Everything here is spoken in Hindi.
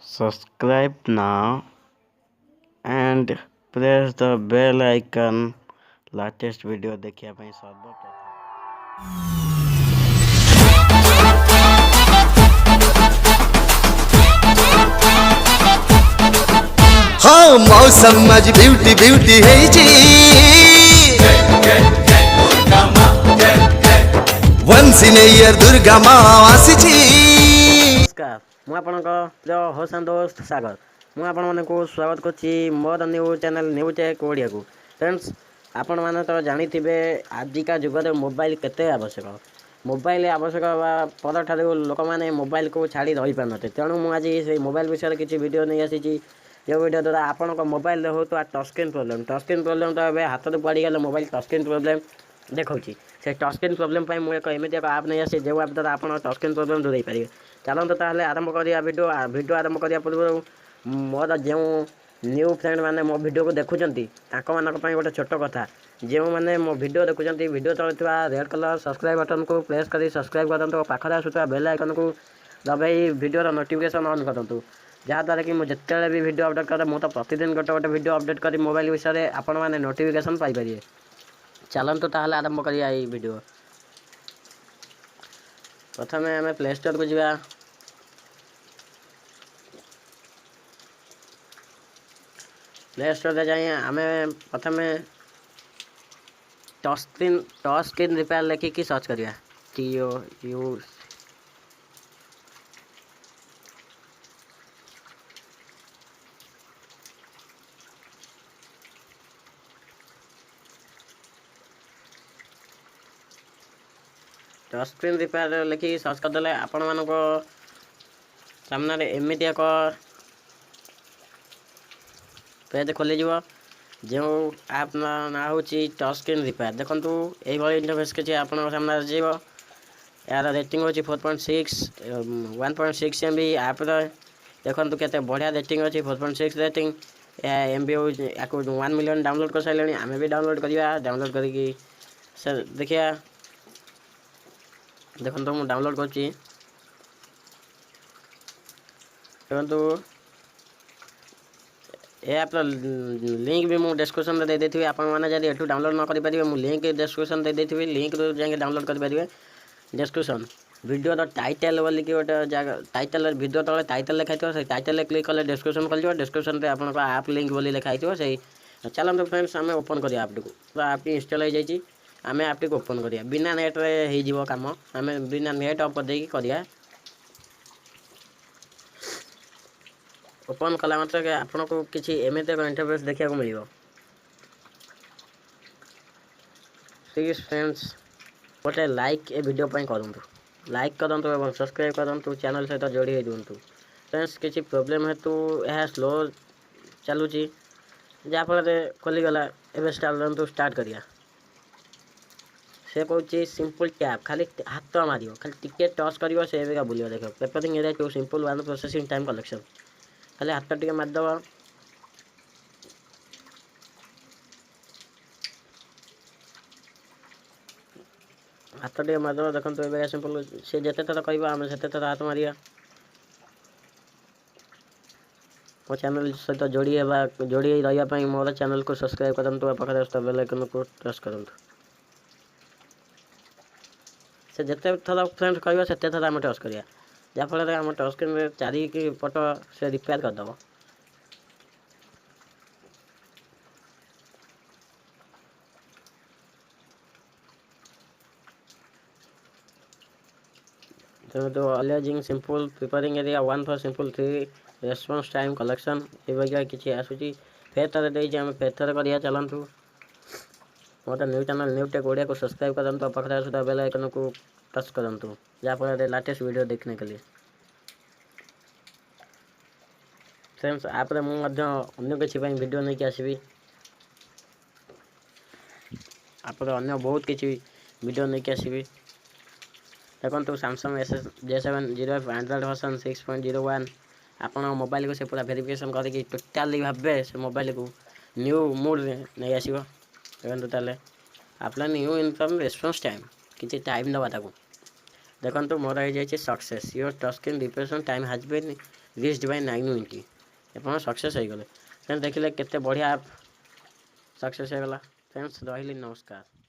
Subscribe now and press the bell icon latest video देखिया ପାଇଁ सर्वप्रथम। हाँ मौसम आज ब्यूटी ब्यूटी है जी वंस इन ईयर दुर्गा माँ आसीची। नमस्कार मु आपनक प्रिय होस्ट एंड दोस्त सागर मु आपण मानकु स्वागत करछि मोर news channel news tech Odia को। फ्रेंड्स आपण माने तो जानिथिबे आजिका जुगरे मोबाइल केते आवश्यक। मोबाइल आवश्यक पर ठारू लोक माने मोबाइल को छाड़ी रही पारनते। तेणु मु आज से मोबाइल विषय किछि वीडियो नै आसीछि। ये वीडियो द्वारा आपण को मोबाइल हो तो टच स्क्रीन प्रॉब्लम तो ए हाथ तो पड़ी गले मोबाइल टच स्क्रीन प्रॉब्लम देखौछि। से टच स्क्रीन प्रॉब्लम पाई मु एक एमिति एक ऐप नै आसी जे ऐप द्वारा आपण टच स्क्रीन प्रॉब्लम दूर पारे। चलते ताहले आरंभ करिया वीडियो आरंभ करिया पूर्व मोर जो न्यू फ्रेंड माने मो वीडियो को देखुचंती ताको मानक पई गोटे छोट कथा जो माने मो वीडियो देखुचंती वीडियो तळथिबा रेड कलर सब्सक्राइब बटन को प्रेस करी सब्सक्राइब करंतु पाखरे आसुता बेल आइकन को दबाई वीडियो रो नोटिफिकेशन ऑन करंतु जहाँ द्वारा कि मु जेतेले भी वीडियो अपडेट करे मु तो प्रतिदिन गोटे वीडियो अपडेट करी मोबाइल विषय आपण माने नोटिफिकेशन पाई परिए। चलंतु ताहले आरंभ करिया ई वीडियो। प्रथम आम प्ले स्टोर को जा प्ले स्टोर जाए आम प्रथम टच स्क्रीन रिपेयर लिखिकी सर्च करिया TOU टच स्क्रीन रिपेयर लिखिकी सर्च करदे आपण मान सामने एमती एक पेज खोल जो आप ना हूँ टच स्क्रीन रिपेयर देखो यही इंटरफेस किसी आप सामने जीव यार रेटिंग होची 4.6 1.6 MB आप देखो केते बढ़िया रेटिंग अच्छी 4.6 रेटिंग MB हो 1 मिलियन डाउनलोड कर सारे आम भी डाउनलोड करिया डाउनलोड करी सर देखिया देखो तो मुझे डाउनलोड करची देखो ऐप लिंक भी मुझे डिस्क्रिप्शन में दे देथि आपण माने जदि एठू डाउनलोड न करि परिबे मु लिंक डिस्क्रिप्शन दे देथि लिंक रो जाके डाउनलोड करि परिबे। डिस्क्रिप्शन वीडियो रो टाइटल बोली कि गोटे जगह टाइटल वीडियो तले टाइटल लिखाइतो से टाइटल क्लिक कले डिस्क्रिप्शन खोल जो डिस्क्रिप्शन रे आपण को ऐप लिंक बोली लिखाइतो से चलम फ्रेंड्स हमें ओपन करिया ऐप को तो ऐप इंस्टॉल हो जाई आम ऐप को ओपन करिया बिना नेट रे हे जीवो काम आम बिना नेट ऑफ कर देकी करिया। ओपन कला मात्र के आपन को किसी एमती एक इंटरफेस देखा मिल प्लीज फ्रेंड्स गोटे लाइक ए वीडियो पर करूँ लाइक करूँ और सब्सक्राइब करूँ चैनल सहित जोड़ी हो दिंतु। फ्रेंड्स किसी प्रोब्लेम हेतु यह स्लो चलुची जहाँफल खोलीगला एवं स्टार्ट करिया से कौन सिंपल टैप खाली हाथ मार खाली टिके टच कर से बुल देख पेपरिंग area to simple one processing time collection खाली हाथ टिके मारदेव हाथ टिके मारदेव देखो ये सिंपल सी जिते थर कह आम से थर हाथ मारिया मो चैनल सहित जोड़ी रही मोर चैनल को सब्सक्राइब करूँ पाखे बेल आइकन को प्रेस करूँ से जिते थर फ्रेंड कह से थर आम टच करिया जहाँफल आम टच स्क्रीन चारि पट से रिपेयर करदेव। तो aliasing simple preparing area 1 for simple 3 response time collection ये किसी आसूची फेर थर देम फेर थर करिया चलतु मोटा new channel new take Odia को सब्सक्राइब करूँ पाखे आसुता बेल आइकन को टच करूँ जहाँफल लेटेस्ट वीडियो देखने के लिए। फ्रेंड्स आप मुझे अन्य किसी वीडियो नहीं आसबि आप अन्य बहुत किसी वीडियो नहीं आसबि देखो सैमसंग S7 एंड्रॉइड वर्जन 6.01 आपण मोबाइल को से पूरा वेरिफिकेशन करके टोटाली भावे से मोबाइल को न्यू मोड नहीं आसो देखो ताले आप न्यू इनकम रेस्पॉन्स टाइम किसी टाइम दवा ताको देखो मोर हो जाए सक्सेस योर टच स्क्रीन रिप्रेशन time has been reach divine 920 ଆପଣ ସକ୍ସେସ୍ ହେଇଗଲେ। ଫ୍ରେଣ୍ଡସ୍ ଦେଖିଲେ କେତେ ବଢ଼ିଆ ସକ୍ସେସ୍ ହେଇଗଲା। ଫ୍ରେଣ୍ଡସ୍ ରହିଲି, ନମସ୍କାର।